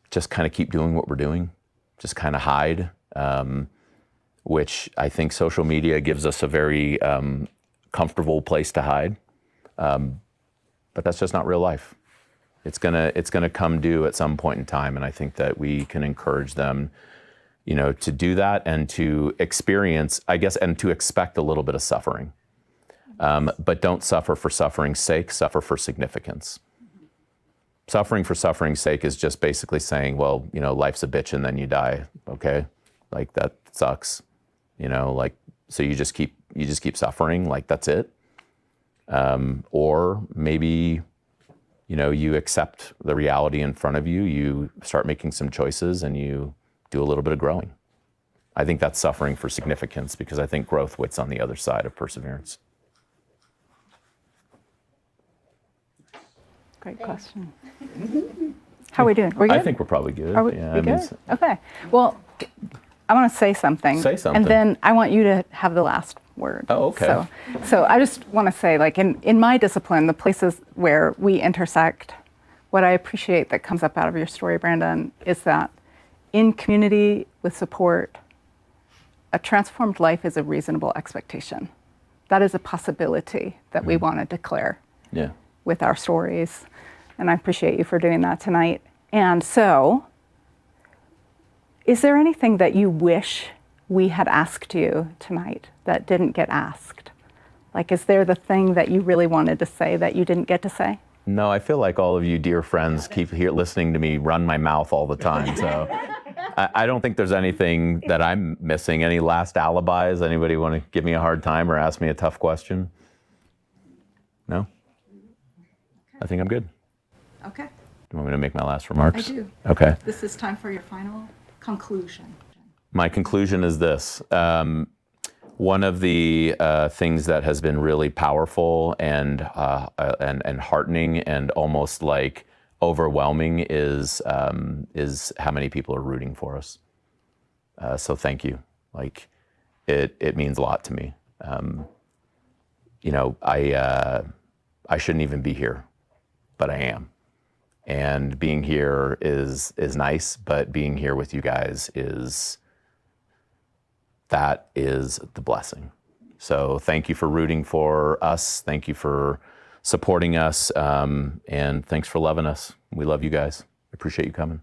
just kind of keep doing what we're doing, just kind of hide, which I think social media gives us a very comfortable place to hide. But that's just not real life. It's gonna come due at some point in time, and I think that we can encourage them, to do that and to experience, I guess, and to expect a little bit of suffering. But don't suffer for suffering's sake, suffer for significance. Suffering for suffering's sake is just basically saying, well, life's a bitch and then you die, okay? Like, that sucks, so you just keep suffering, like, that's it. Or maybe, you accept the reality in front of you, you start making some choices, and you do a little bit of growing. I think that's suffering for significance, because I think growth waits on the other side of perseverance. Great question. How are we doing? We're good? I think we're probably good. Are we, we good? Okay. Well, I want to say something. Say something. And then I want you to have the last word. Oh, okay. So I just want to say, like, in my discipline, the places where we intersect, what I appreciate that comes up out of your story, Brandon, is that in community with support, a transformed life is a reasonable expectation. That is a possibility that we want to declare with our stories. And I appreciate you for doing that tonight. And so, is there anything that you wish we had asked you tonight that didn't get asked? Like, is there the thing that you really wanted to say that you didn't get to say? No, I feel like all of you dear friends keep listening to me run my mouth all the time. So I don't think there's anything that I'm missing. Any last alibis? Anybody want to give me a hard time or ask me a tough question? No? I think I'm good. Okay, Do you want me to make my last remarks? I do. Okay. This is time for your final conclusion. My conclusion is this. One of the things that has been really powerful and heartening and almost like overwhelming is how many people are rooting for us. So thank you. Like, it means a lot to me. I shouldn't even be here, but I am. And being here is nice, but being here with you guys that is the blessing. So thank you for rooting for us. Thank you for supporting us. And thanks for loving us. We love you guys. Appreciate you coming.